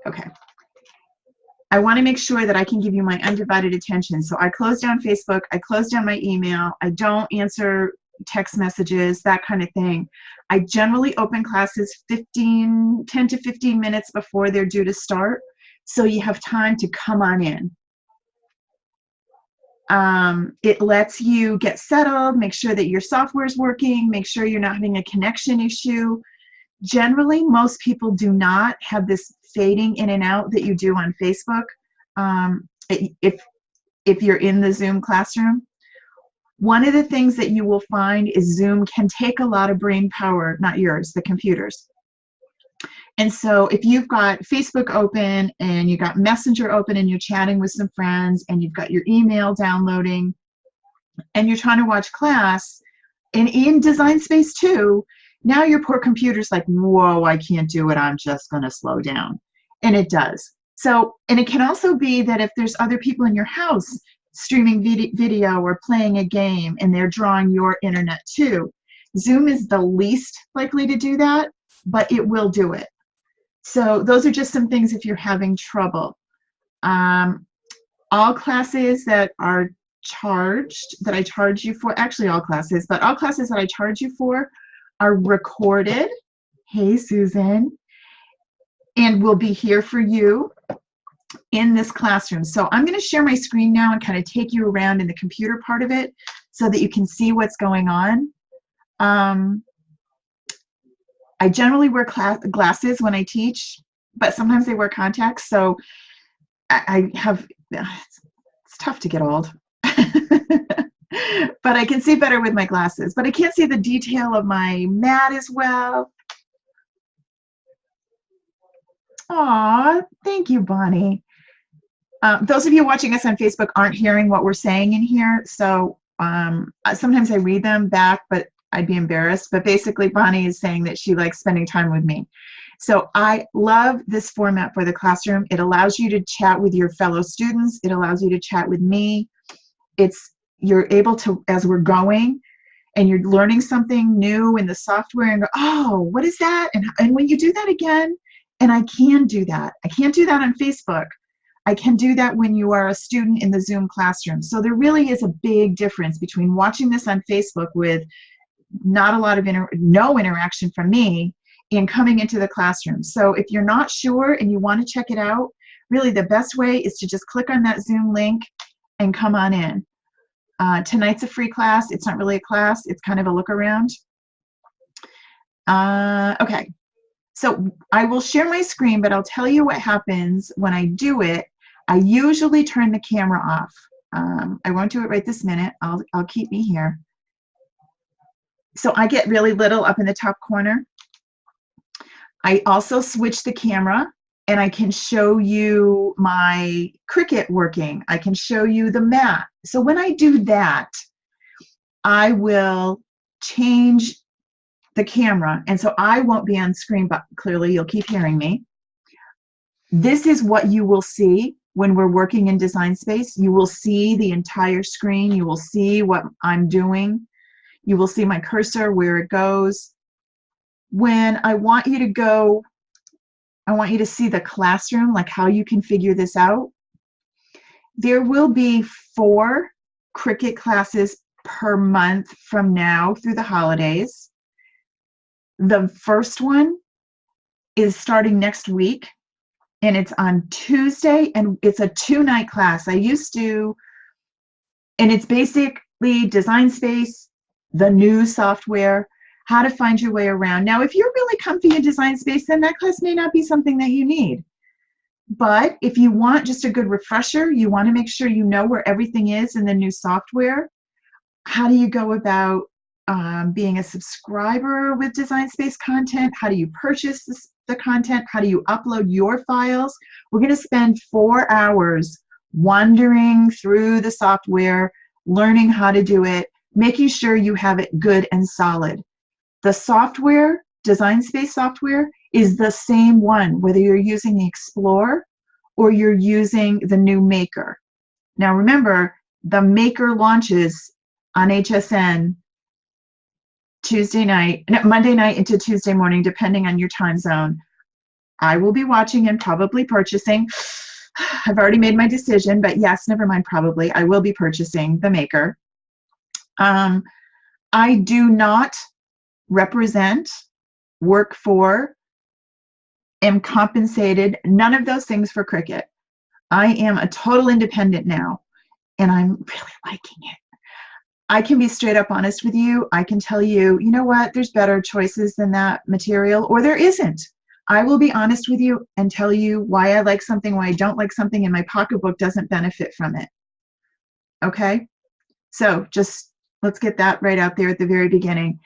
Okay. I want to make sure that I can give you my undivided attention. So I close down Facebook, I close down my email, I don't answer text messages, that kind of thing. I generally open classes 10 to 15 minutes before they're due to start, so you have time to come on in. It lets you get settled, make sure that your software is working, make sure you're not having a connection issue. Generally, most people do not have this fading in and out that you do on Facebook if you're in the Zoom classroom. One of the things that you will find is Zoom can take a lot of brain power, not yours, the computer's. And so if you've got Facebook open and you've got Messenger open and you're chatting with some friends and you've got your email downloading and you're trying to watch class, and in Design Space too, now your poor computer's like, whoa, I can't do it, I'm just gonna slow down. And it does. So, and it can also be that if there's other people in your house streaming video or playing a game and they're drawing your internet too, Zoom is the least likely to do that, but it will do it. So those are just some things if you're having trouble. All classes that are charged, that I charge you for, actually all classes, but all classes that I charge you for are recorded. Hey, Susan. And will be here for you in this classroom. So I'm going to share my screen now and kind of take you around in the computer part of it so that you can see what's going on. I generally wear glasses when I teach, but sometimes I wear contacts, so it's tough to get old. But I can see better with my glasses, but I can't see the detail of my mat as well. Aw, thank you, Bonnie. Those of you watching us on Facebook aren't hearing what we're saying in here, so sometimes I read them back, but I'd be embarrassed. But basically, Bonnie is saying that she likes spending time with me. So I love this format for the classroom. It allows you to chat with your fellow students. It allows you to chat with me. You're able to, as we're going, and you're learning something new in the software, and go, oh, what is that? And when you do that again, and I can do that. I can't do that on Facebook. I can do that when you are a student in the Zoom classroom. So there really is a big difference between watching this on Facebook with not a lot of no interaction from me and coming into the classroom. So if you're not sure and you want to check it out, really the best way is to just click on that Zoom link and come on in. Tonight's a free class. It's not really a class. It's kind of a look around. Okay. So I will share my screen, but I'll tell you what happens when I do it. I usually turn the camera off. I won't do it right this minute. I'll keep me here. So I get really little up in the top corner. I also switch the camera and I can show you my Cricut working. I can show you the mat. So when I do that, I will change the camera, and so I won't be on screen, but clearly you'll keep hearing me. This is what you will see when we're working in Design Space. You will see the entire screen. You will see what I'm doing. You will see my cursor, where it goes. When I want you to go, I want you to see the classroom, like how you can figure this out. There will be 4 Cricut classes per month from now through the holidays. The first one is starting next week, and it's on Tuesday, and it's a 2-night class. I used to, and it's basically Design Space, the new software, how to find your way around. Now, if you're really comfy in Design Space, then that class may not be something that you need. But if you want just a good refresher, you want to make sure you know where everything is in the new software. How do you go about being a subscriber with Design Space content? How do you purchase the content? How do you upload your files? We're going to spend 4 hours wandering through the software, learning how to do it, making sure you have it good and solid. The software, Design Space software, is the same one, whether you're using the Explore or you're using the new Maker. Now remember, the Maker launches on HSN Monday night into Tuesday morning, depending on your time zone. I will be watching and probably purchasing. I've already made my decision, but yes, never mind, probably. I will be purchasing the maker. I do not represent, work for, am compensated, none of those things for Cricut. I am a total independent now, and I'm really liking it. I can be straight up honest with you. I can tell you, you know what, there's better choices than that material, or there isn't. I will be honest with you and tell you why I like something, why I don't like something, and my pocketbook doesn't benefit from it. Okay? So just let's get that right out there at the very beginning.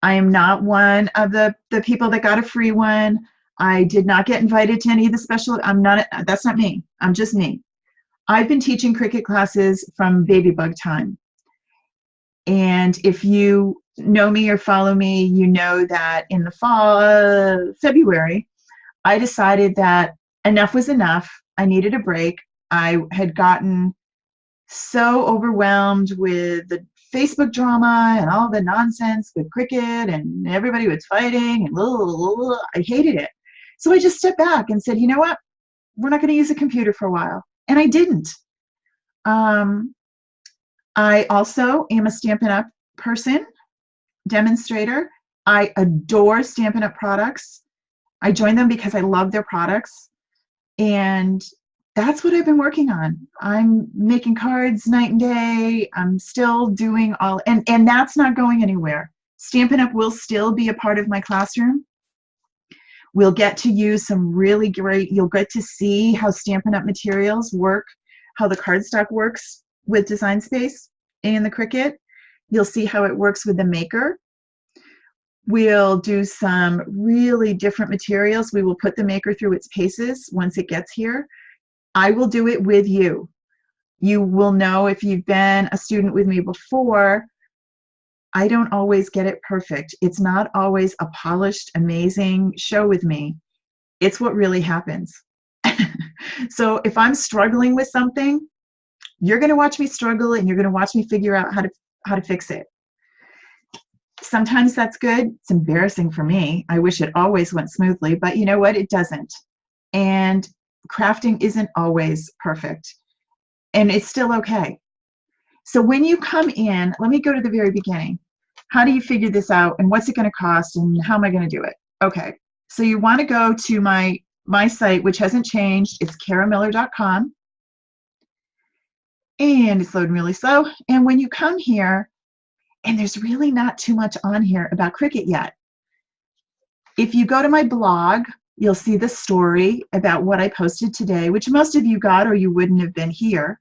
I am not one of the people that got a free one. I did not get invited to any of the special. That's not me. I'm just me. I've been teaching Cricut classes from baby bug time. And if you know me or follow me, you know that in the fall, February, I decided that enough was enough. I needed a break. I had gotten so overwhelmed with the Facebook drama and all the nonsense with Cricut, and everybody was fighting, and blah, blah, blah, blah. I hated it. So I just stepped back and said, you know what? We're not going to use a computer for a while. And I didn't. I also am a Stampin' Up! Person, demonstrator. I adore Stampin' Up! Products. I joined them because I love their products. And that's what I've been working on. I'm making cards night and day. I'm still doing all, and that's not going anywhere. Stampin' Up! Will still be a part of my classroom. We'll get to use some really great, you'll get to see how Stampin' Up! Materials work, how the cardstock works with Design Space and the Cricut. You'll see how it works with the maker. We'll do some really different materials. We will put the maker through its paces once it gets here. I will do it with you. You will know if you've been a student with me before, I don't always get it perfect. It's not always a polished, amazing show with me. It's what really happens. So if I'm struggling with something, you're going to watch me struggle, and you're going to watch me figure out how to fix it. Sometimes that's good. It's embarrassing for me. I wish it always went smoothly, but you know what? It doesn't. And crafting isn't always perfect, and it's still okay. So when you come in, let me go to the very beginning. How do you figure this out, and what's it going to cost, and how am I going to do it? Okay, so you want to go to my site, which hasn't changed. It's karamiller.com. And it's loading really slow. And when you come here, and there's really not too much on here about Cricut yet. If you go to my blog, you'll see the story about what I posted today, which most of you got or you wouldn't have been here.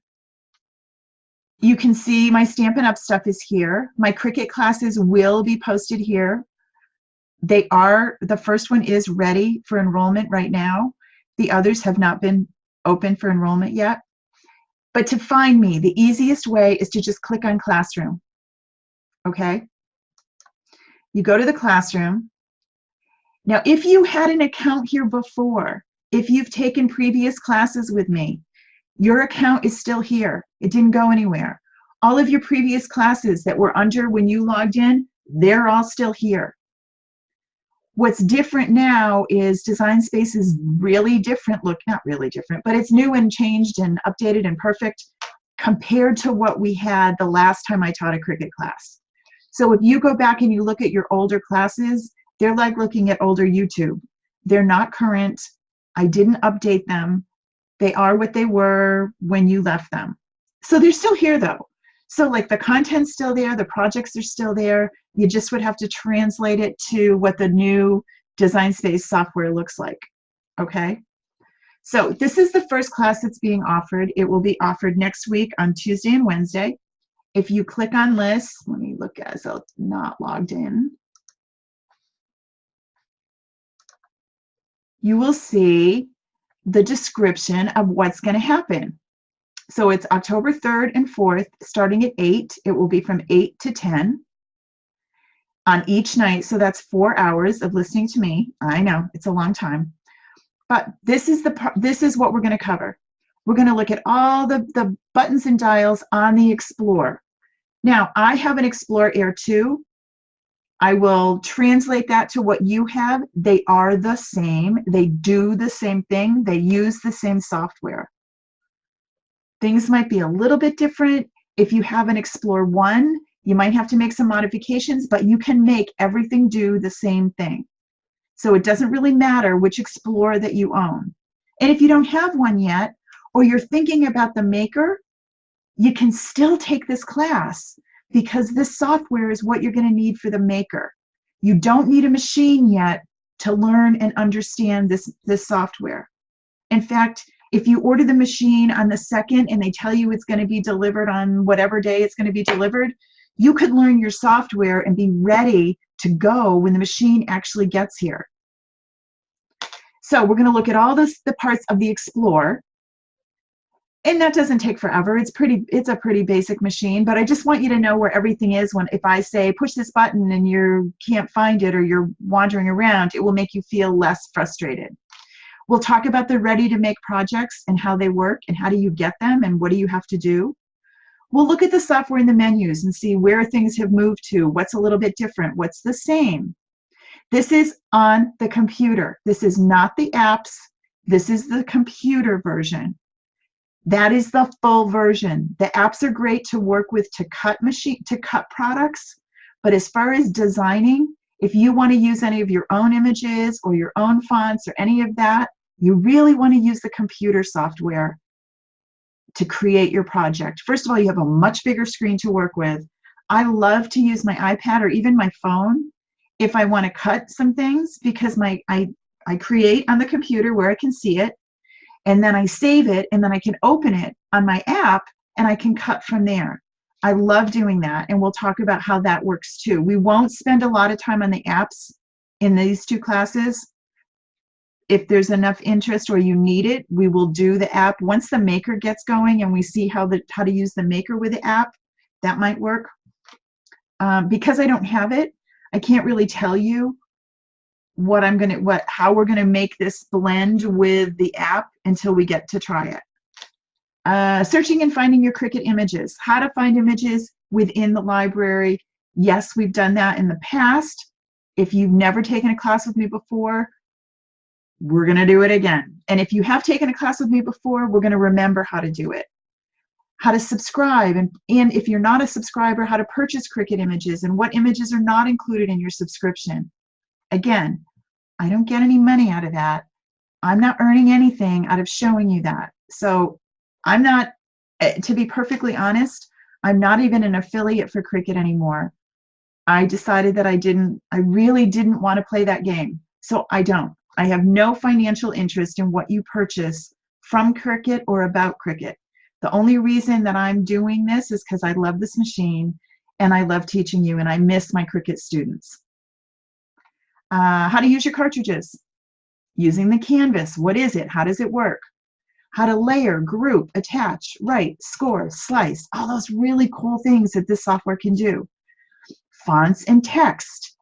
You can see my Stampin' Up! Stuff is here. My Cricut classes will be posted here. They are, the first one is ready for enrollment right now. The others have not been open for enrollment yet. But to find me, the easiest way is to just click on Classroom. Okay? You go to the Classroom. Now, if you had an account here before, if you've taken previous classes with me, your account is still here. It didn't go anywhere. All of your previous classes that were under when you logged in, they're all still here. What's different now is Design Space is really different. Look, not really different, but it's new and changed and updated and perfect compared to what we had the last time I taught a Cricut class. So if you go back and you look at your older classes, they're like looking at older YouTube. They're not current. I didn't update them. They are what they were when you left them. So they're still here though. So like the content's still there, the projects are still there. You just would have to translate it to what the new Design Space software looks like, okay? So this is the first class that's being offered. It will be offered next week on Tuesday and Wednesday. If you click on lists, let me look as I'm not logged in. You will see the description of what's going to happen. So it's October 3rd and 4th, starting at 8. It will be from 8 to 10 on each night. So that's 4 hours of listening to me. I know it's a long time, but this is what we're going to cover. We're going to look at all the buttons and dials on the Explore. Now, I have an Explore Air 2. I will translate that to what you have. They are the same. They do the same thing. They use the same software. Things might be a little bit different. If you have an Explore 1, you might have to make some modifications, but you can make everything do the same thing. So it doesn't really matter which Explorer that you own. And if you don't have one yet, or you're thinking about the Maker, you can still take this class because this software is what you're going to need for the Maker. You don't need a machine yet to learn and understand this software. In fact, if you order the machine on the 2nd and they tell you it's going to be delivered on whatever day it's going to be delivered, you could learn your software and be ready to go when the machine actually gets here. So we're going to look at all the parts of the Explore. And that doesn't take forever. It's a pretty basic machine, but I just want you to know where everything is. If I say push this button and you can't find it or you're wandering around, it will make you feel less frustrated. We'll talk about the ready-to-make projects and how they work and how do you get them and what do you have to do. We'll look at the software in the menus and see where things have moved to, what's a little bit different, what's the same. This is on the computer. This is not the apps. This is the computer version. That is the full version. The apps are great to work with to cut products, but as far as designing, if you want to use any of your own images or your own fonts or any of that, you really want to use the computer software to create your project. First of all, you have a much bigger screen to work with. I love to use my iPad or even my phone if I want to cut some things because I create on the computer where I can see it, and then I save it, and then I can open it on my app, and I can cut from there. I love doing that, and we'll talk about how that works too. We won't spend a lot of time on the apps in these 2 classes. If there's enough interest or you need it, we will do the app. Once the Maker gets going and we see how to use the Maker with the app, that might work. Because I don't have it, I can't really tell you how we're gonna make this blend with the app until we get to try it. Searching and finding your Cricut images. How to find images within the library. Yes, we've done that in the past. If you've never taken a class with me before, we're gonna do it again. And if you have taken a class with me before, we're gonna remember how to do it. How to subscribe, and if you're not a subscriber, how to purchase Cricut images and what images are not included in your subscription. Again, I don't get any money out of that. I'm not earning anything out of showing you that. So I'm not, to be perfectly honest, I'm not even an affiliate for Cricut anymore. I decided that I really didn't want to play that game. So I don't. I have no financial interest in what you purchase from Cricut or about Cricut. The only reason that I'm doing this is because I love this machine and I love teaching you and I miss my Cricut students. How to use your cartridges. Using the canvas. What is it? How does it work? How to layer, group, attach, write, score, slice. All those really cool things that this software can do. Fonts and text.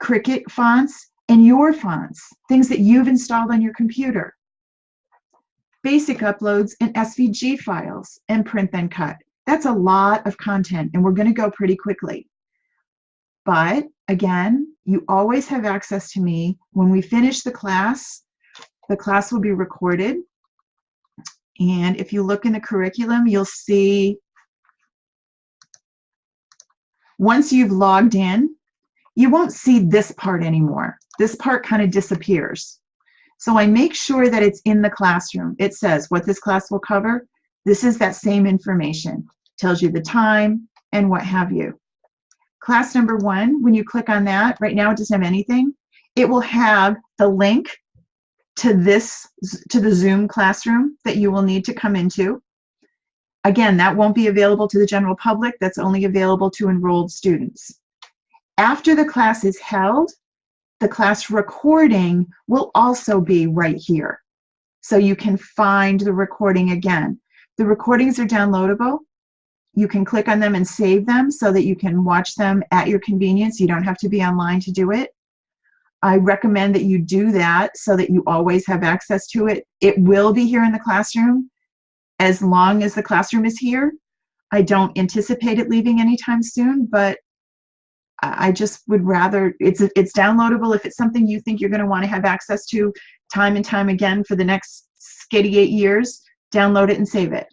Cricut fonts and your fonts. Things that you've installed on your computer. Basic uploads and SVG files and print then cut. That's a lot of content and we're going to go pretty quickly. But again, you always have access to me. When we finish the class will be recorded. And if you look in the curriculum, you'll see once you've logged in, you won't see this part anymore. This part kind of disappears. So I make sure that it's in the classroom. It says what this class will cover. This is that same information. Tells you the time and what have you. Class number 1, when you click on that, right now it doesn't have anything. It will have the link to the Zoom classroom that you will need to come into. Again, that won't be available to the general public. That's only available to enrolled students. After the class is held, the class recording will also be right here. So you can find the recording again. The recordings are downloadable. You can click on them and save them so that you can watch them at your convenience. You don't have to be online to do it. I recommend that you do that so that you always have access to it. It will be here in the classroom as long as the classroom is here. I don't anticipate it leaving anytime soon, but I just would rather, it's downloadable. If it's something you think you're going to want to have access to time and time again for the next skitty 8 years, download it and save it.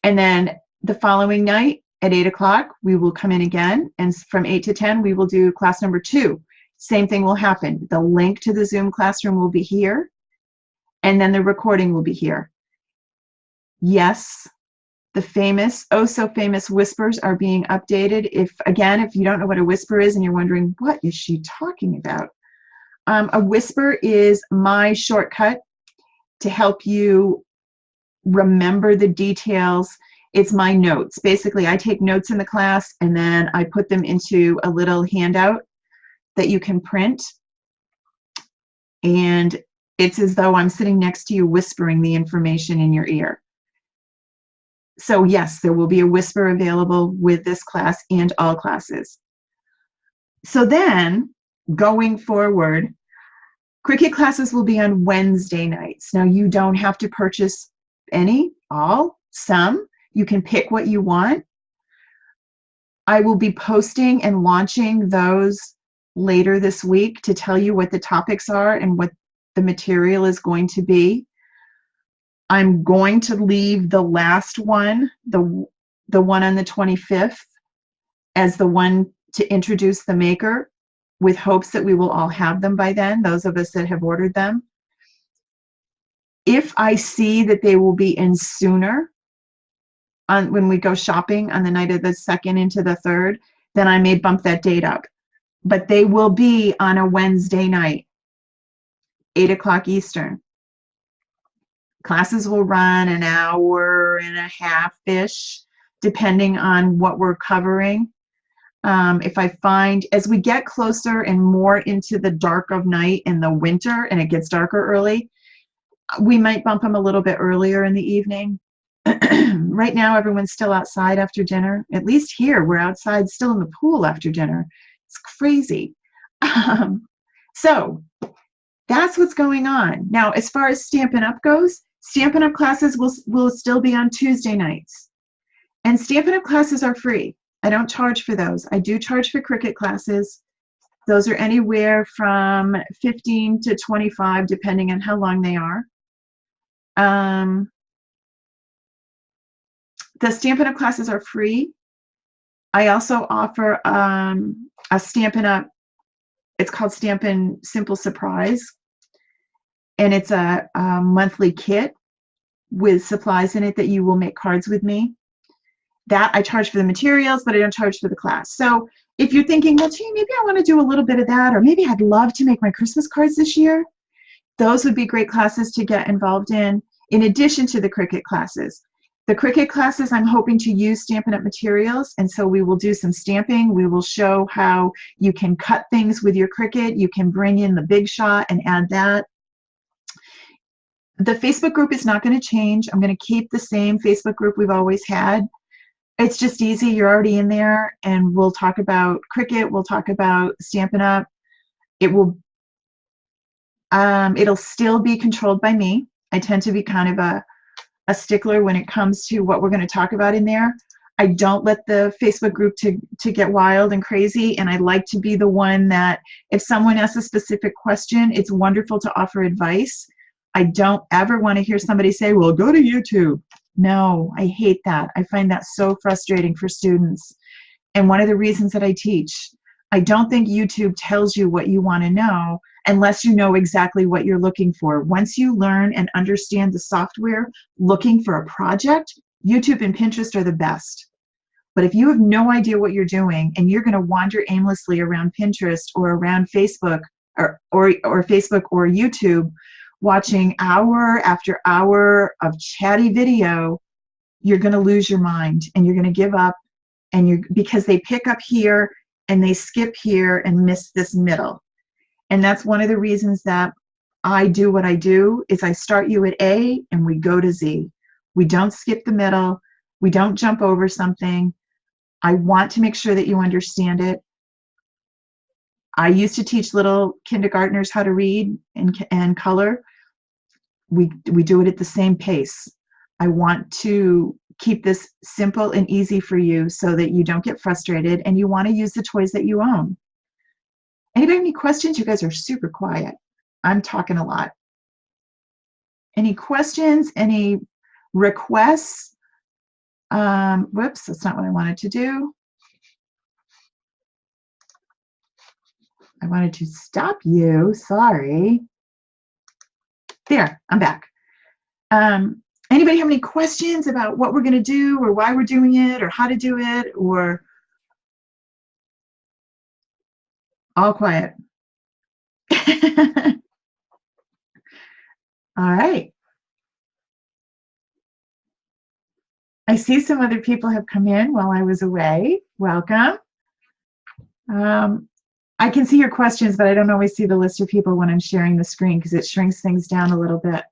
And then the following night at 8 o'clock, we will come in again. And from 8 to 10, we will do class number 2. Same thing will happen. The link to the Zoom classroom will be here. And then the recording will be here. Yes, the famous, oh so famous whispers are being updated. If you don't know what a whisper is and you're wondering, what is she talking about? A whisper is my shortcut to help you remember the details. It's my notes. Basically, I take notes in the class and then I put them into a little handout that you can print. And it's as though I'm sitting next to you whispering the information in your ear. So yes, there will be a whisper available with this class and all classes. So then, going forward, Cricut classes will be on Wednesday nights. Now, you don't have to purchase any, all, some. You can pick what you want. I will be posting and launching those later this week to tell you what the topics are and what the material is going to be. I'm going to leave the last one, the one on the 25th, as the one to introduce the maker, with hopes that we will all have them by then, those of us that have ordered them. If I see that they will be in sooner, when we go shopping on the night of the 2nd into the 3rd, then I may bump that date up. But they will be on a Wednesday night, 8 o'clock Eastern. Classes will run an hour and a half-ish, depending on what we're covering. If I find, as we get closer and more into the dark of night in the winter, and it gets darker early, we might bump them a little bit earlier in the evening. Right now, everyone's still outside after dinner. At least here, we're outside still in the pool after dinner. It's crazy. So that's what's going on. Now, as far as Stampin' Up goes, Stampin' Up classes will still be on Tuesday nights. And Stampin' Up classes are free. I don't charge for those. I do charge for Cricut classes. Those are anywhere from $15 to $25, depending on how long they are. The Stampin' Up classes are free. I also offer a Stampin' Up, it's called Stampin' Simple Surprise. And it's a monthly kit with supplies in it that you will make cards with me. That I charge for the materials, but I don't charge for the class. So if you're thinking, well, gee, maybe I want to do a little bit of that, or maybe I'd love to make my Christmas cards this year, those would be great classes to get involved in addition to the Cricut classes. The Cricut classes, I'm hoping to use Stampin' Up materials, and so we will do some stamping. We will show how you can cut things with your Cricut. You can bring in the Big Shot and add that. The Facebook group is not going to change. I'm going to keep the same Facebook group we've always had. It's just easy. You're already in there, and we'll talk about Cricut. We'll talk about Stampin' Up. It'll still be controlled by me. I tend to be kind of a stickler when it comes to what we're going to talk about in there. I don't let the Facebook group to get wild and crazy, and I like to be the one that if someone asks a specific question, it's wonderful to offer advice. I don't ever want to hear somebody say, well, go to YouTube. No, I hate that. I find that so frustrating for students. And one of the reasons that I teach, I don't think YouTube tells you what you want to know unless you know exactly what you're looking for. Once you learn and understand the software looking for a project, YouTube and Pinterest are the best. But if you have no idea what you're doing and you're going to wander aimlessly around Pinterest or around Facebook or Facebook or YouTube, watching hour after hour of chatty video, you're going to lose your mind and you're going to give up, and because they pick up here and they skip here and miss this middle. And that's one of the reasons that I do what I do is I start you at A and we go to Z. We don't skip the middle. We don't jump over something. I want to make sure that you understand it. I used to teach little kindergartners how to read and color. We do it at the same pace. I want to keep this simple and easy for you so that you don't get frustrated and you want to use the toys that you own. Anybody have any questions? You guys are super quiet. I'm talking a lot. Any questions? Any requests? Whoops, that's not what I wanted to do. I wanted to stop you. Sorry. There, I'm back. Anybody have any questions about what we're going to do or why we're doing it or how to do it, or all quiet? All right. I see some other people have come in while I was away. Welcome. I can see your questions, but I don't always see the list of people when I'm sharing the screen because it shrinks things down a little bit.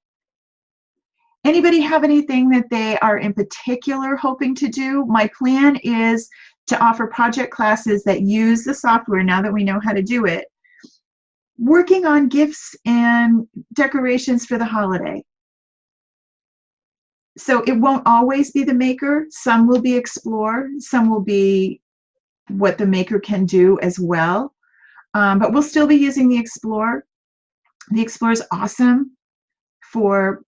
Anybody have anything that they are in particular hoping to do? My plan is to offer project classes that use the software now that we know how to do it, working on gifts and decorations for the holiday. So it won't always be the maker. Some will be Explore. Some will be what the maker can do as well. But we'll still be using the Explore. The Explore is awesome for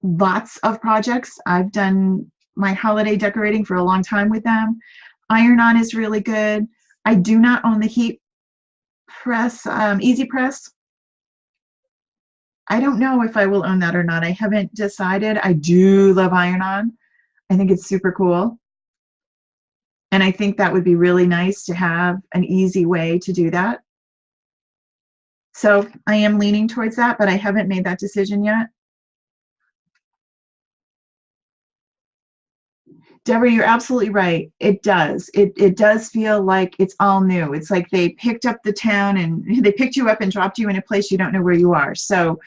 lots of projects. I've done my holiday decorating for a long time with them. Iron-On is really good. I do not own the heat press, Easy Press. I don't know if I will own that or not. I haven't decided. I do love Iron-On. I think it's super cool. And I think that would be really nice to have an easy way to do that. So I am leaning towards that, but I haven't made that decision yet. Deborah, you're absolutely right. It does. It does feel like it's all new. It's like they picked up the town and they picked you up and dropped you in a place you don't know where you are. So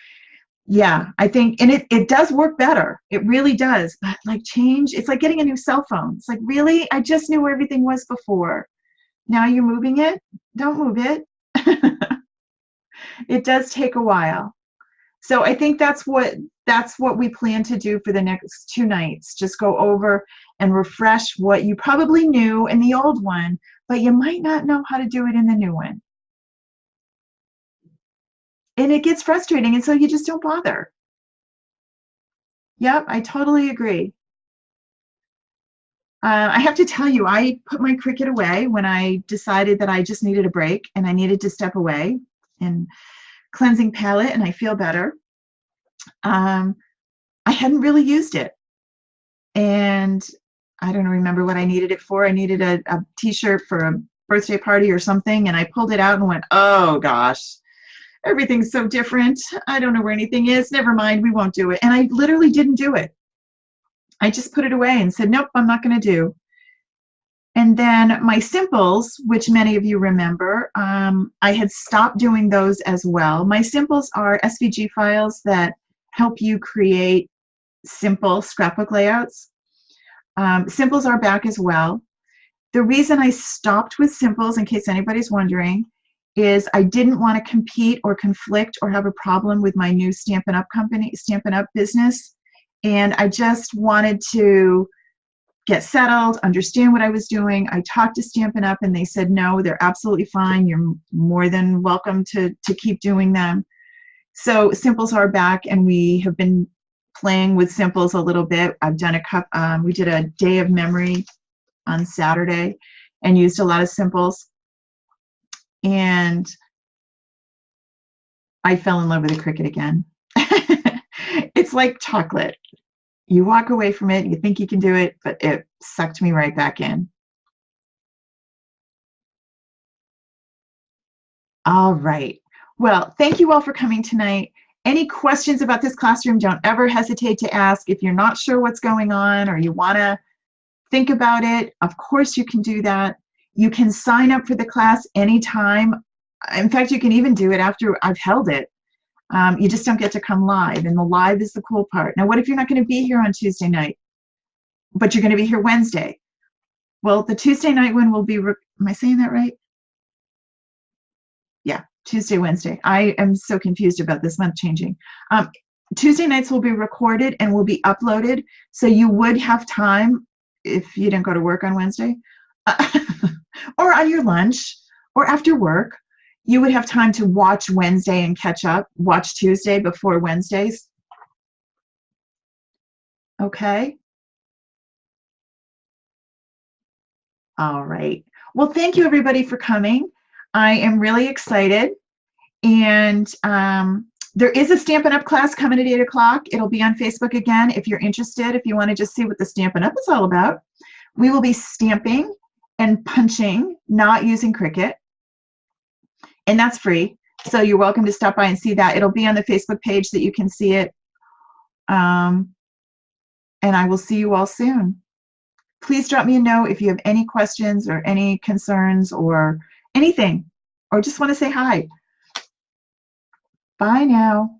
yeah, I think, and it does work better. It really does. But like change, it's like getting a new cell phone. It's like, really? I just knew where everything was before. Now you're moving it? Don't move it. It does take a while. So I think that's what we plan to do for the next 2 nights. Just go over and refresh what you probably knew in the old one, but you might not know how to do it in the new one. And it gets frustrating, and so you just don't bother. Yep, I totally agree. I have to tell you, I put my Cricut away when I decided that I just needed a break and I needed to step away and cleansing palette, and I feel better. I hadn't really used it, and I don't remember what I needed it for. I needed a t-shirt for a birthday party or something, and I pulled it out and went, oh gosh, everything's so different. I don't know where anything is. Never mind, we won't do it. And I literally didn't do it. I just put it away and said, nope, I'm not going to do. And then my simples, which many of you remember, I had stopped doing those as well. My simples are SVG files that help you create simple scrapbook layouts. Simples are back as well. The reason I stopped with simples, in case anybody's wondering, is I didn't want to compete or conflict or have a problem with my new Stampin' Up! Company, Stampin' Up! Business. And I just wanted to get settled, understand what I was doing. I talked to Stampin' Up! And they said, no, they're absolutely fine. You're more than welcome to keep doing them. So simples are back, and we have been playing with simples a little bit. I've done a couple, we did a day of memory on Saturday and used a lot of simples. And I fell in love with the Cricut again. It's like chocolate. You walk away from it, you think you can do it, but it sucked me right back in. All right. Well, thank you all for coming tonight. Any questions about this classroom, don't ever hesitate to ask. If you're not sure what's going on or you want to think about it, of course you can do that. You can sign up for the class anytime. In fact, you can even do it after I've held it. You just don't get to come live, and the live is the cool part. Now, what if you're not going to be here on Tuesday night, but you're going to be here Wednesday? Well, the Tuesday night one will be, am I saying that right? Yeah, Tuesday, Wednesday. I am so confused about this month changing. Tuesday nights will be recorded and will be uploaded, so you would have time if you didn't go to work on Wednesday, or on your lunch, or after work. You would have time to watch Wednesday and catch up, watch Tuesday before Wednesdays. Okay? All right. Well, thank you everybody for coming. I am really excited. And there is a Stampin' Up! Class coming at 8 o'clock. It'll be on Facebook again if you're interested, if you want to just see what the Stampin' Up! Is all about. We will be stamping and punching, not using Cricut. And that's free. So you're welcome to stop by and see that. It'll be on the Facebook page that you can see it. And I will see you all soon. Please drop me a note if you have any questions or any concerns or anything, or just want to say hi. Bye now.